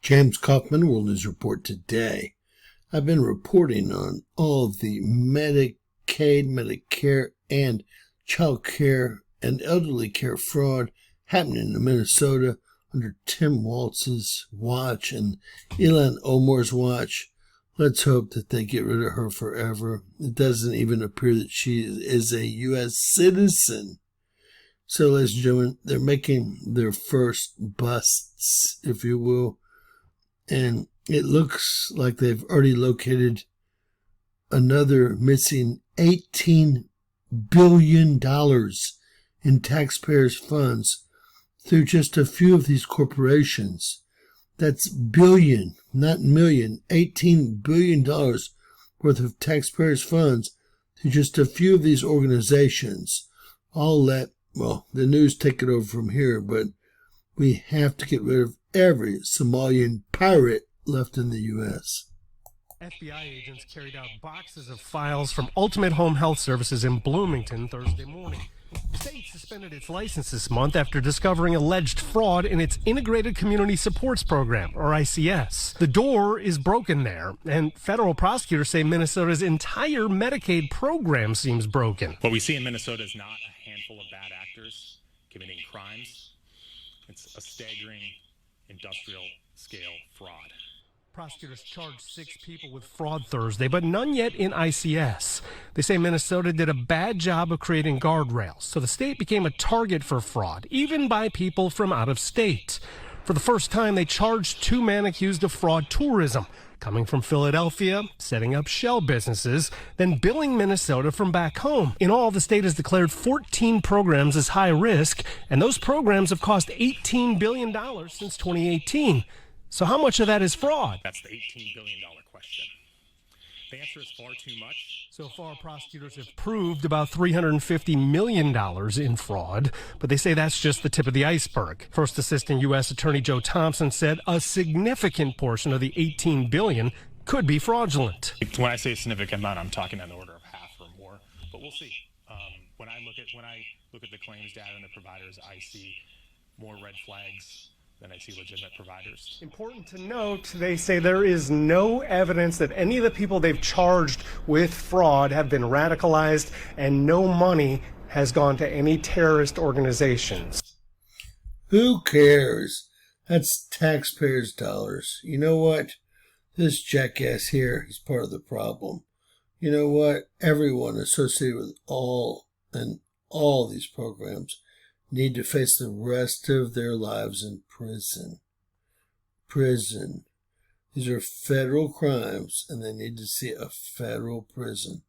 James Kaufman, World News Report today. I've been reporting on all of the Medicaid, Medicare, and child care and elderly care fraud happening in Minnesota under Tim Walz's watch and Ilhan Omar's watch. Let's hope that they get rid of her forever. It doesn't even appear that she is a U.S. citizen. So, ladies and gentlemen, they're making their first busts, if you will. And it looks like they've already located another missing $18 billion in taxpayers' funds through just a few of these corporations. That's billion, not million, $18 billion worth of taxpayers' funds through just a few of these organizations. I'll let, the news take it over from here, but we have to get rid of every Somalian pirate left in the U.S. FBI agents carried out boxes of files from Ultimate Home Health Services in Bloomington Thursday morning. The state suspended its license this month after discovering alleged fraud in its Integrated Community Supports Program, or ICS. The door is broken there, and federal prosecutors say Minnesota's entire Medicaid program seems broken. What we see in Minnesota is not a handful of bad actors committing crimes. It's a staggering industrial-scale fraud. Prosecutors charged 6 people with fraud Thursday, but none yet in ICS. They say Minnesota did a bad job of creating guardrails, so the state became a target for fraud, even by people from out of state. For the first time, they charged 2 men accused of fraud tourism, coming from Philadelphia, setting up shell businesses, then billing Minnesota from back home. In all, the state has declared 14 programs as high risk, and those programs have cost $18 billion since 2018. So how much of that is fraud? That's the $18 billion question. The answer is far too much. So far, prosecutors have proved about $350 million in fraud, but they say that's just the tip of the iceberg. First Assistant U.S. Attorney Joe Thompson said a significant portion of the $18 billion could be fraudulent. When I say a significant amount, I'm talking on the order of half or more, but we'll see. When I look at the claims data and the providers, I see more red flags than I see legitimate providers. Important to note, they say there is no evidence that any of the people they've charged with fraud have been radicalized, and no money has gone to any terrorist organizations. Who cares? That's taxpayers' dollars. You know what? This jackass here is part of the problem. You know what? Everyone associated with all these programs need to face the rest of their lives in prison. Prison. These are federal crimes, and they need to see a federal prison.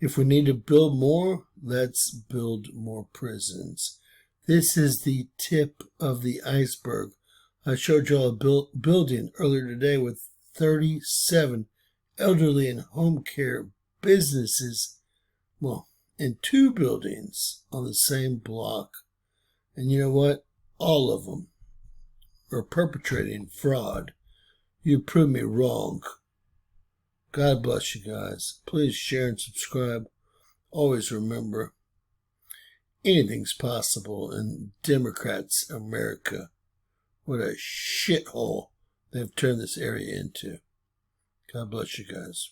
If we need to build more, let's build more prisons. This is the tip of the iceberg. I showed you all a building earlier today with 37 elderly and home care businesses, in 2 buildings on the same block. And you know what? All of them are perpetrating fraud. You proved me wrong. God bless you guys. Please share and subscribe. Always remember, anything's possible in Democrats' America. What a shithole they've turned this area into. God bless you guys.